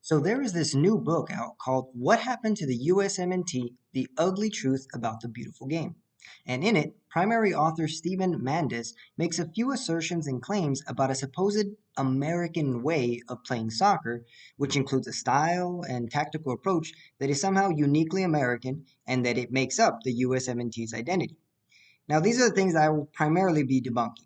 So there is this new book out called What Happened to the USMNT The Ugly Truth About the Beautiful Game. And in it, primary author Steven Mandis makes a few assertions and claims about a supposed American way of playing soccer, which includes a style and tactical approach that is somehow uniquely American and that it makes up the USMNT's identity. Now, these are the things that I will primarily be debunking.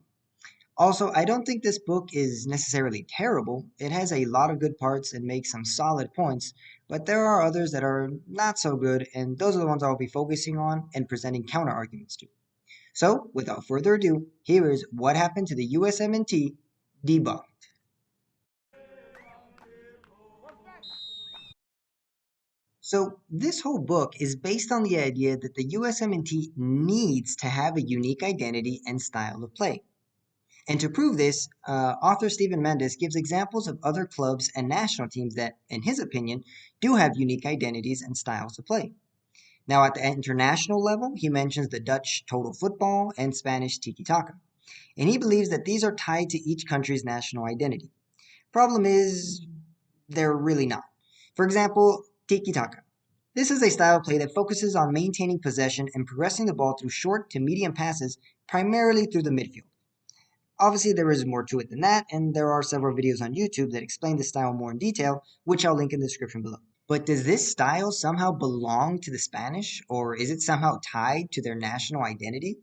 Also, I don't think this book is necessarily terrible. It has a lot of good parts and makes some solid points, but there are others that are not so good, and those are the ones I'll be focusing on and presenting counter arguments to. So, without further ado, here is What Happened to the USMNT Debunked. So, this whole book is based on the idea that the USMNT needs to have a unique identity and style of play. And to prove this, author Steven Mandis gives examples of other clubs and national teams that, in his opinion, do have unique identities and styles of play. Now, at the international level, he mentions the Dutch total football and Spanish tikitaka, and he believes that these are tied to each country's national identity. Problem is, they're really not. For example, tikitaka. This is a style of play that focuses on maintaining possession and progressing the ball through short to medium passes, primarily through the midfield. Obviously, there is more to it than that, and there are several videos on YouTube that explain this style more in detail, which I'll link in the description below. But does this style somehow belong to the Spanish, or is it somehow tied to their national identity?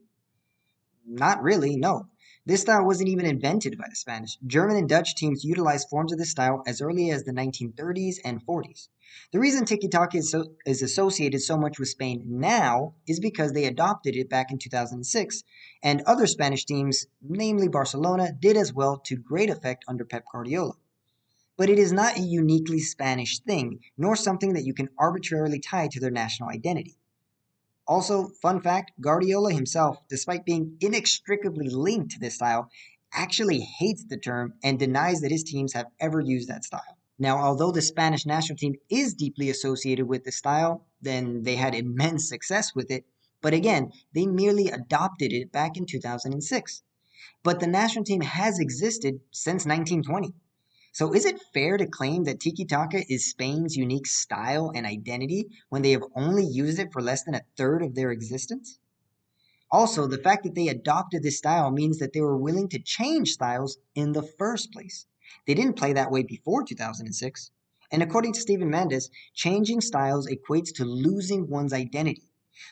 Not really, no. This style wasn't even invented by the Spanish. German and Dutch teams utilized forms of this style as early as the 1930s and 40s. The reason tiki-taka is associated so much with Spain now is because they adopted it back in 2006, and other Spanish teams, namely Barcelona, did as well to great effect under Pep Guardiola. But it is not a uniquely Spanish thing, nor something that you can arbitrarily tie to their national identity. Also, fun fact, Guardiola himself, despite being inextricably linked to this style, actually hates the term and denies that his teams have ever used that style. Now, although the Spanish national team is deeply associated with the style, then they had immense success with it, but again, they merely adopted it back in 2006. But the national team has existed since 1920. So is it fair to claim that tiki-taka is Spain's unique style and identity when they have only used it for less than a third of their existence? Also, the fact that they adopted this style means that they were willing to change styles in the first place. They didn't play that way before 2006. And according to Steven Mandis, changing styles equates to losing one's identity.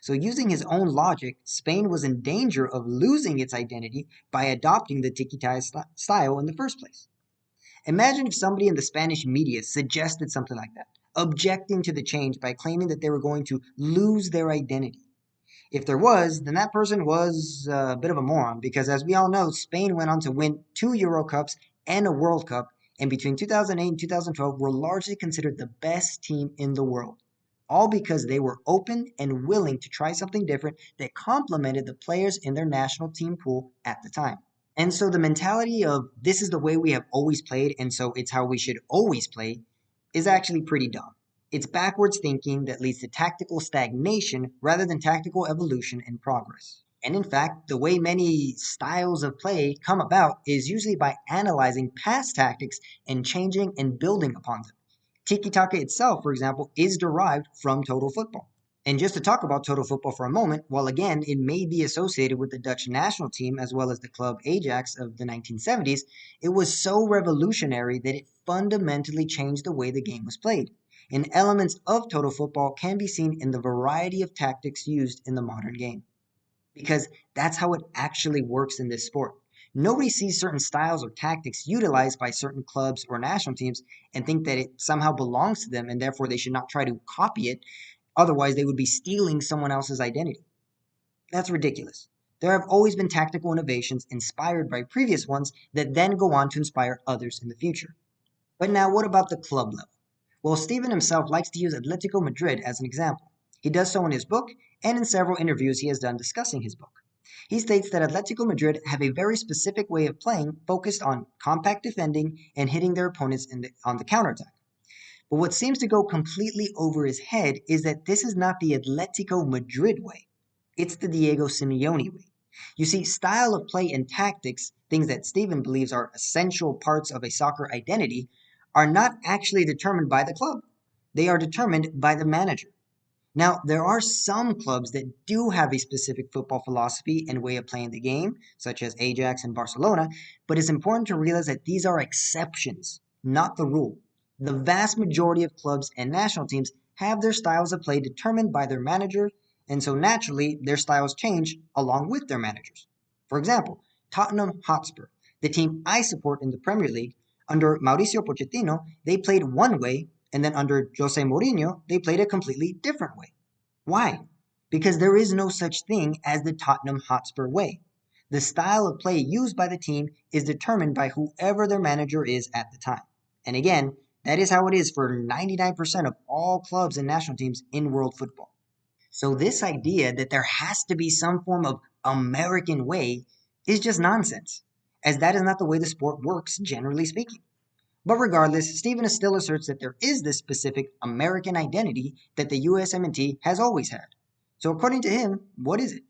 So using his own logic, Spain was in danger of losing its identity by adopting the tiki-taka style in the first place. Imagine if somebody in the Spanish media suggested something like that, objecting to the change by claiming that they were going to lose their identity. If there was, then that person was a bit of a moron because, as we all know, Spain went on to win 2 Euro Cups and a World Cup, and between 2008 and 2012 were largely considered the best team in the world. All because they were open and willing to try something different that complemented the players in their national team pool at the time. And so the mentality of this is the way we have always played, and so it's how we should always play, is actually pretty dumb. It's backwards thinking that leads to tactical stagnation rather than tactical evolution and progress. And in fact, the way many styles of play come about is usually by analyzing past tactics and changing and building upon them. Tiki-taka itself, for example, is derived from total football. And just to talk about total football for a moment, while again it may be associated with the Dutch national team as well as the club Ajax of the 1970s, it was so revolutionary that it fundamentally changed the way the game was played. And elements of total football can be seen in the variety of tactics used in the modern game. Because that's how it actually works in this sport. Nobody sees certain styles or tactics utilized by certain clubs or national teams and think that it somehow belongs to them and therefore they should not try to copy it. Otherwise, they would be stealing someone else's identity. That's ridiculous. There have always been tactical innovations inspired by previous ones that then go on to inspire others in the future. But now, what about the club level? Well, Steven himself likes to use Atletico Madrid as an example. He does so in his book and in several interviews he has done discussing his book. He states that Atletico Madrid have a very specific way of playing focused on compact defending and hitting their opponents on the counterattack. But what seems to go completely over his head is that this is not the Atletico Madrid way. It's the Diego Simeone way. You see, style of play and tactics, things that Steven believes are essential parts of a soccer identity, are not actually determined by the club. They are determined by the manager. Now, there are some clubs that do have a specific football philosophy and way of playing the game, such as Ajax and Barcelona, but it's important to realize that these are exceptions, not the rule. The vast majority of clubs and national teams have their styles of play determined by their manager, and so naturally, their styles change along with their managers. For example, Tottenham Hotspur, the team I support in the Premier League, under Mauricio Pochettino, they played one way, and then under Jose Mourinho, they played a completely different way. Why? Because there is no such thing as the Tottenham Hotspur way. The style of play used by the team is determined by whoever their manager is at the time. And again, that is how it is for 99% of all clubs and national teams in world football. So this idea that there has to be some form of American way is just nonsense, as that is not the way the sport works, generally speaking. But regardless, Steven still asserts that there is this specific American identity that the USMNT has always had. So according to him, what is it?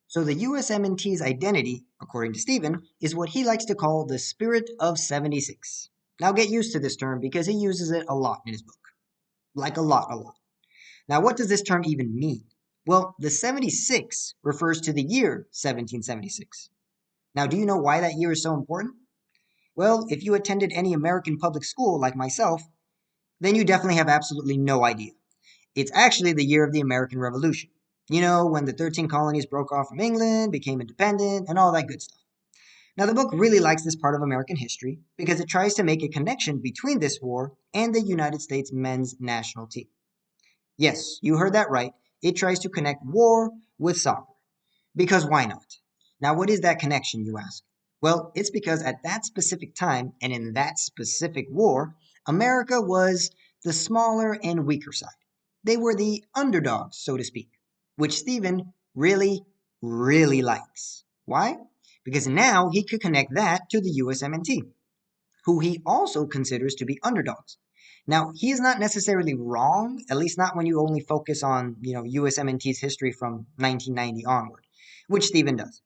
So the USMNT's identity, according to Steven, is what he likes to call the spirit of 76. Now get used to this term because he uses it a lot in his book. Like a lot, a lot. Now what does this term even mean? Well, the 76 refers to the year 1776. Now do you know why that year is so important? Well, if you attended any American public school like myself, then you definitely have absolutely no idea. It's actually the year of the American Revolution. You know, when the 13 colonies broke off from England, became independent, and all that good stuff. Now, the book really likes this part of American history because it tries to make a connection between this war and the United States men's national team. Yes, you heard that right. It tries to connect war with soccer. Because why not? Now, what is that connection, you ask? Well, it's because at that specific time and in that specific war, America was the smaller and weaker side. They were the underdogs, so to speak, which Stephen really, really likes. Why? Because now he could connect that to the USMNT, who he also considers to be underdogs. Now, he is not necessarily wrong, at least not when you only focus on, USMNT's history from 1990 onward, which Stephen does.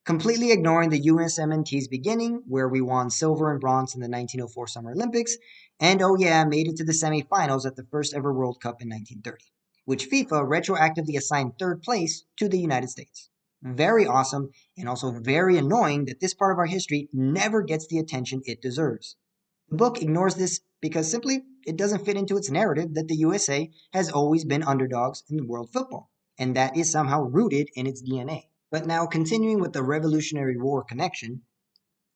Completely ignoring the USMNT's beginning, where we won silver and bronze in the 1904 Summer Olympics, and oh yeah, made it to the semifinals at the first ever World Cup in 1930, which FIFA retroactively assigned third place to the United States. Very awesome, and also very annoying that this part of our history never gets the attention it deserves. The book ignores this because simply it doesn't fit into its narrative that the USA has always been underdogs in world football, and that is somehow rooted in its DNA. But now, continuing with the Revolutionary War connection,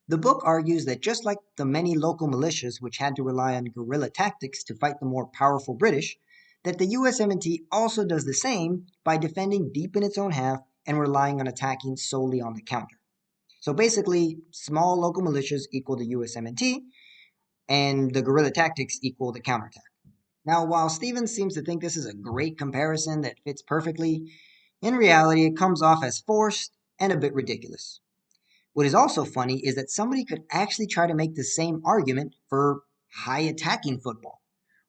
the book argues that just like the many local militias which had to rely on guerrilla tactics to fight the more powerful British, that the USMNT also does the same by defending deep in its own half and relying on attacking solely on the counter. So basically, small local militias equal the USMNT, and the guerrilla tactics equal the counterattack. Now, while Stevens seems to think this is a great comparison that fits perfectly, in reality it comes off as forced and a bit ridiculous. What is also funny is that somebody could actually try to make the same argument for high attacking football.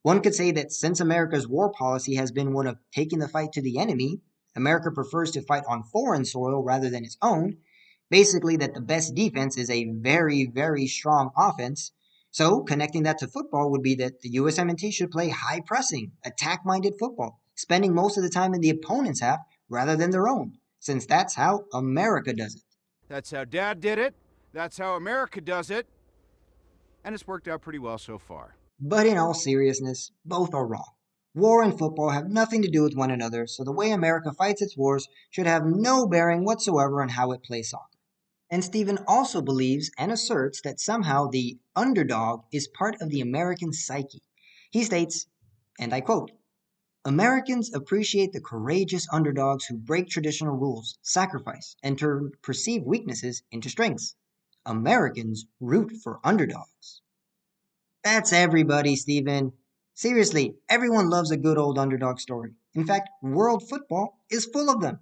One could say that since America's war policy has been one of taking the fight to the enemy, America prefers to fight on foreign soil rather than its own. Basically, that the best defense is a very, very strong offense. So, connecting that to football would be that the USMNT should play high pressing, attack minded football, spending most of the time in the opponent's half rather than their own, since that's how America does it. That's how Dad did it. That's how America does it. And it's worked out pretty well so far. But in all seriousness, both are wrong. War and football have nothing to do with one another, so the way America fights its wars should have no bearing whatsoever on how it plays soccer. And Stephen also believes and asserts that somehow the underdog is part of the American psyche. He states, and I quote, Americans appreciate the courageous underdogs who break traditional rules, sacrifice, and turn perceived weaknesses into strengths. Americans root for underdogs. That's everybody, Stephen. Seriously, everyone loves a good old underdog story. In fact, world football is full of them.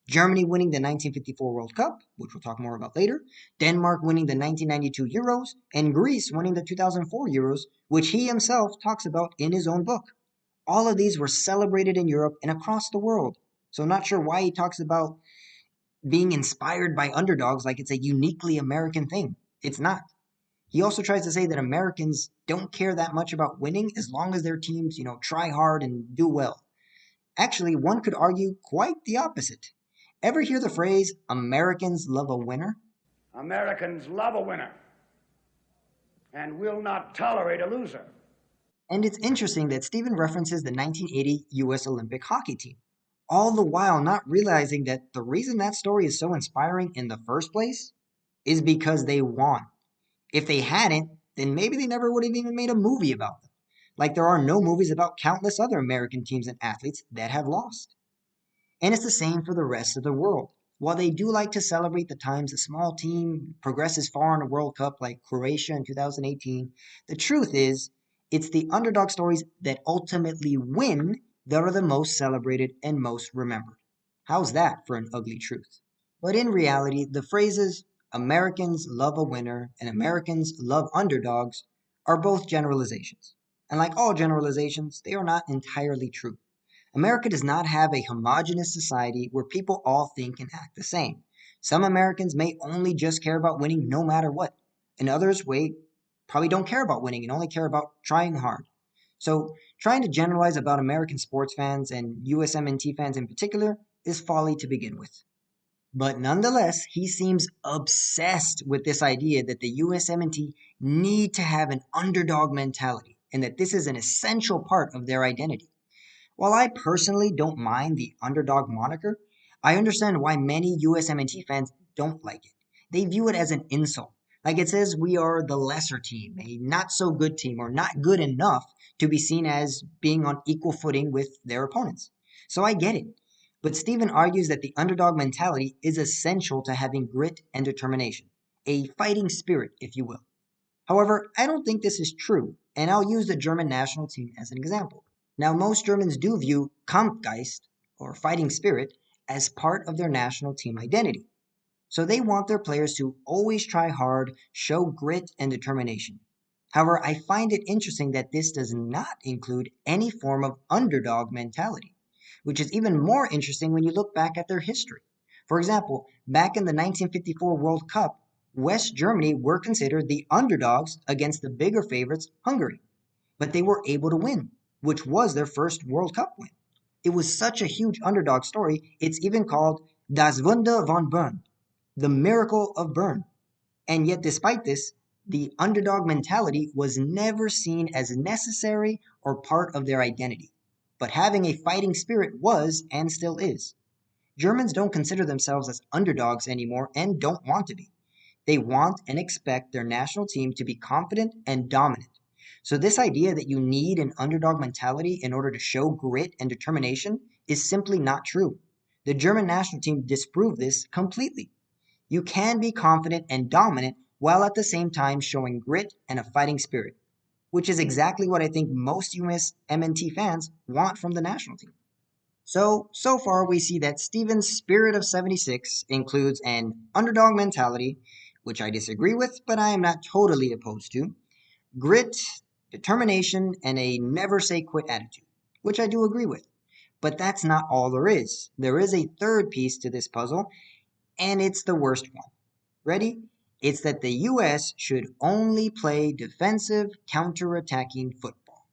Germany winning the 1954 World Cup, which we'll talk more about later, Denmark winning the 1992 Euros, and Greece winning the 2004 Euros, which he himself talks about in his own book. All of these were celebrated in Europe and across the world. So not sure why he talks about being inspired by underdogs like it's a uniquely American thing. It's not. He also tries to say that Americans don't care that much about winning as long as their teams, try hard and do well. Actually, one could argue quite the opposite. Ever hear the phrase, Americans love a winner? Americans love a winner and will not tolerate a loser. And it's interesting that Steven references the 1980 US Olympic hockey team, all the while not realizing that the reason that story is so inspiring in the first place is because they won. If they hadn't, then maybe they never would have even made a movie about them. Like there are no movies about countless other American teams and athletes that have lost. And it's the same for the rest of the world. While they do like to celebrate the times a small team progresses far in a World Cup like Croatia in 2018, the truth is, it's the underdog stories that ultimately win that are the most celebrated and most remembered. How's that for an ugly truth? But in reality, the phrases Americans love a winner and Americans love underdogs are both generalizations. And like all generalizations, they are not entirely true. America does not have a homogenous society where people all think and act the same. Some Americans may only just care about winning no matter what, and others probably don't care about winning and only care about trying hard. So, trying to generalize about American sports fans and USMNT fans in particular is folly to begin with. But nonetheless, he seems obsessed with this idea that the USMNT need to have an underdog mentality and that this is an essential part of their identity. While I personally don't mind the underdog moniker, I understand why many USMNT fans don't like it. They view it as an insult. Like it says we are the lesser team, a not so good team, or not good enough to be seen as being on equal footing with their opponents. So I get it. But Stephen argues that the underdog mentality is essential to having grit and determination, a fighting spirit, if you will. However, I don't think this is true, and I'll use the German national team as an example. Now, most Germans do view Kampfgeist, or fighting spirit, as part of their national team identity. So they want their players to always try hard, show grit and determination. However, I find it interesting that this does not include any form of underdog mentality, which is even more interesting when you look back at their history. For example, back in the 1954 World Cup, West Germany were considered the underdogs against the bigger favorites, Hungary, but they were able to win, which was their first World Cup win. It was such a huge underdog story, it's even called Das Wunder von Bern, the miracle of Bern. And yet, despite this, the underdog mentality was never seen as necessary or part of their identity. But having a fighting spirit was and still is. Germans don't consider themselves as underdogs anymore and don't want to be. They want and expect their national team to be confident and dominant. So, this idea that you need an underdog mentality in order to show grit and determination is simply not true. The German national team disproved this completely. You can be confident and dominant while at the same time showing grit and a fighting spirit, which is exactly what I think most USMNT fans want from the national team. So far we see that Steven's Spirit of 76 includes an underdog mentality, which I disagree with, but I am not totally opposed to, grit, determination, and a never say quit attitude, which I do agree with. But that's not all there is. There is a third piece to this puzzle, and it's the worst one. Ready? It's that the US should only play defensive, counter-attacking football.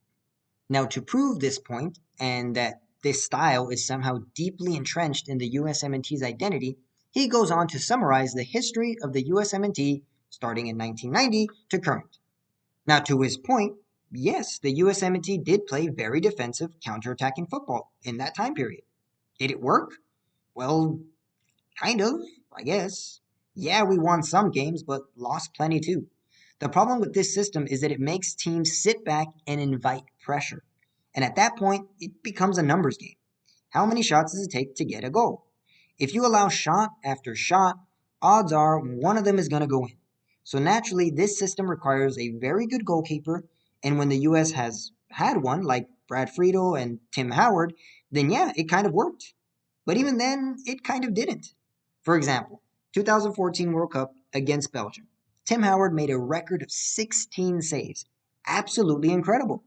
Now, to prove this point, and that this style is somehow deeply entrenched in the USMNT's identity, he goes on to summarize the history of the USMNT starting in 1990 to current. Now, to his point, yes, the USMNT did play very defensive, counter-attacking football in that time period. Did it work? Well, kind of, I guess. Yeah, we won some games, but lost plenty too. The problem with this system is that it makes teams sit back and invite pressure. And at that point, it becomes a numbers game. How many shots does it take to get a goal? If you allow shot after shot, odds are one of them is going to go in. So naturally, this system requires a very good goalkeeper, and when the US has had one, like Brad Friedel and Tim Howard, then yeah, it kind of worked. But even then, it kind of didn't. For example, 2014 World Cup against Belgium. Tim Howard made a record of 16 saves. Absolutely incredible.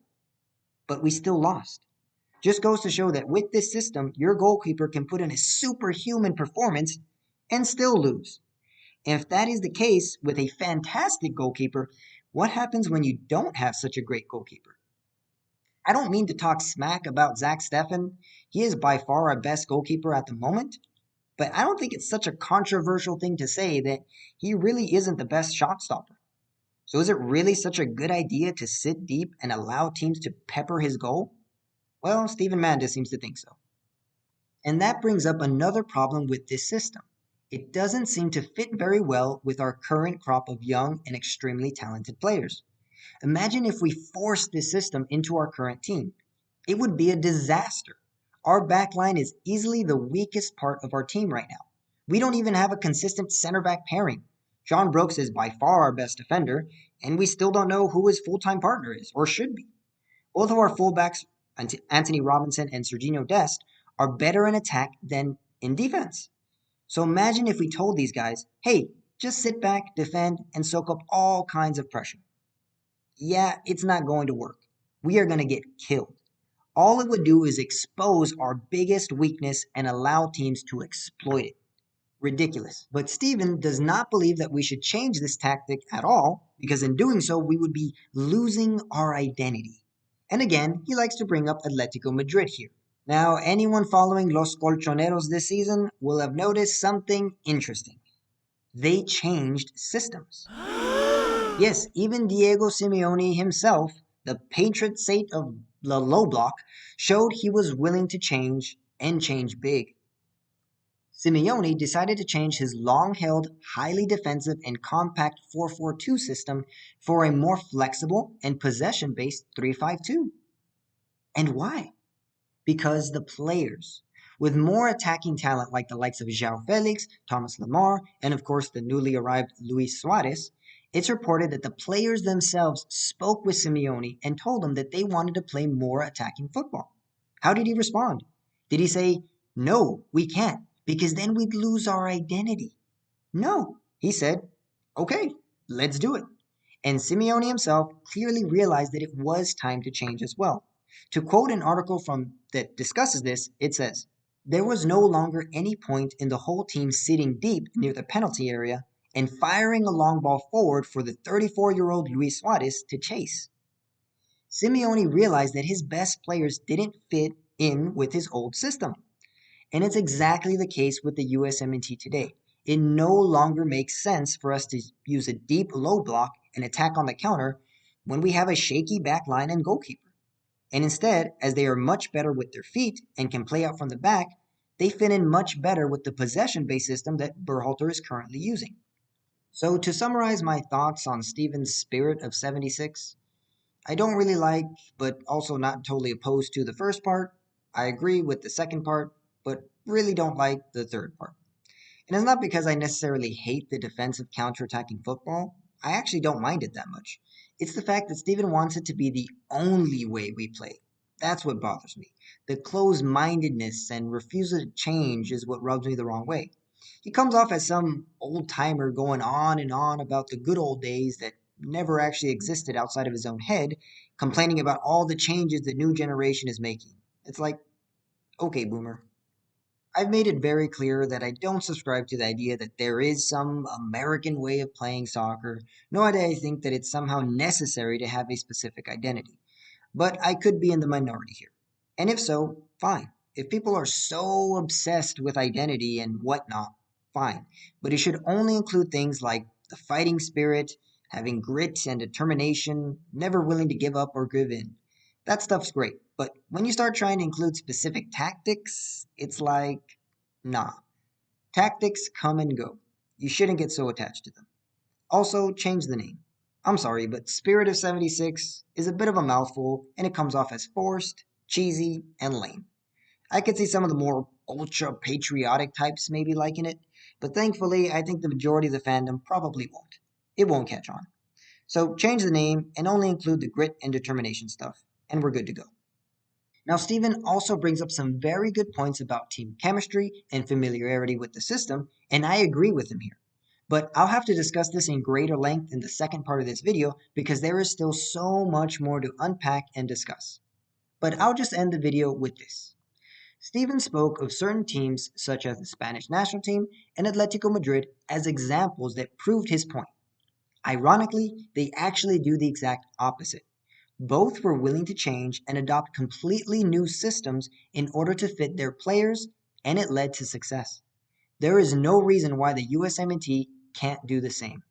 But we still lost. Just goes to show that with this system, your goalkeeper can put in a superhuman performance and still lose. And if that is the case with a fantastic goalkeeper, what happens when you don't have such a great goalkeeper? I don't mean to talk smack about Zach Steffen. He is by far our best goalkeeper at the moment, but I don't think it's such a controversial thing to say that he really isn't the best shot stopper. So is it really such a good idea to sit deep and allow teams to pepper his goal? Well, Steven Mandis seems to think so. And that brings up another problem with this system. It doesn't seem to fit very well with our current crop of young and extremely talented players. Imagine if we forced this system into our current team. It would be a disaster. Our backline is easily the weakest part of our team right now. We don't even have a consistent center back pairing. John Brooks is by far our best defender, and we still don't know who his full-time partner is, or should be. Both of our fullbacks, Anthony Robinson and Serginho Dest, are better in attack than in defense. So imagine if we told these guys, hey, just sit back, defend, and soak up all kinds of pressure. Yeah, it's not going to work. We are going to get killed. All it would do is expose our biggest weakness and allow teams to exploit it. Ridiculous. But Steven does not believe that we should change this tactic at all, because in doing so, we would be losing our identity. And again, he likes to bring up Atletico Madrid here. Now, anyone following Los Colchoneros this season will have noticed something interesting. They changed systems. Yes, even Diego Simeone himself, the patron saint of the low block, showed he was willing to change and change big. Simeone decided to change his long-held, highly defensive and compact 4-4-2 system for a more flexible and possession-based 3-5-2. And why? Because the players, with more attacking talent like the likes of João Felix, Thomas Lemar, and of course the newly arrived Luis Suarez, it's reported that the players themselves spoke with Simeone and told him that they wanted to play more attacking football. How did he respond? Did he say, no, we can't, because then we'd lose our identity? No, he said, okay, let's do it. And Simeone himself clearly realized that it was time to change as well. To quote an article that discusses this, it says, there was no longer any point in the whole team sitting deep near the penalty area and firing a long ball forward for the 34-year-old Luis Suarez to chase. Simeone realized that his best players didn't fit in with his old system. And it's exactly the case with the USMNT today. It no longer makes sense for us to use a deep low block and attack on the counter when we have a shaky back line and goalkeeper. And instead, as they are much better with their feet and can play out from the back, they fit in much better with the possession-based system that Berhalter is currently using. So to summarize my thoughts on Steven's Spirit of 76, I don't really like, but also not totally opposed to the first part. I agree with the second part, but really don't like the third part. And it's not because I necessarily hate the defensive counterattacking football. I actually don't mind it that much. It's the fact that Steven wants it to be the only way we play. That's what bothers me. The closed-mindedness and refusal to change is what rubs me the wrong way. He comes off as some old-timer going on and on about the good old days that never actually existed outside of his own head, complaining about all the changes the new generation is making. It's like, okay, boomer. I've made it very clear that I don't subscribe to the idea that there is some American way of playing soccer, nor do I think that it's somehow necessary to have a specific identity. But I could be in the minority here. And if so, fine. If people are so obsessed with identity and whatnot, fine. But it should only include things like the fighting spirit, having grit and determination, never willing to give up or give in. That stuff's great. But when you start trying to include specific tactics, it's like, nah. Tactics come and go. You shouldn't get so attached to them. Also, change the name. I'm sorry, but Spirit of 76 is a bit of a mouthful, and it comes off as forced, cheesy, and lame. I could see some of the more ultra-patriotic types maybe liking it, but thankfully, I think the majority of the fandom probably won't. It won't catch on. So change the name and only include the grit and determination stuff, and we're good to go. Now, Steven also brings up some very good points about team chemistry and familiarity with the system, and I agree with him here. But I'll have to discuss this in greater length in the second part of this video because there is still so much more to unpack and discuss. But I'll just end the video with this. Steven spoke of certain teams such as the Spanish national team and Atletico Madrid as examples that proved his point. Ironically, they actually do the exact opposite. Both were willing to change and adopt completely new systems in order to fit their players, and it led to success. There is no reason why the USMNT can't do the same.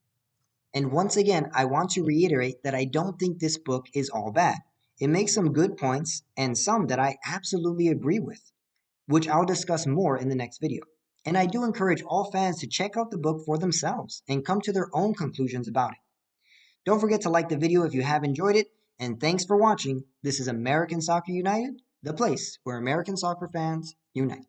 And once again, I want to reiterate that I don't think this book is all bad. It makes some good points and some that I absolutely agree with, which I'll discuss more in the next video. And I do encourage all fans to check out the book for themselves and come to their own conclusions about it. Don't forget to like the video if you have enjoyed it, and thanks for watching. This is American Soccer United, the place where American soccer fans unite.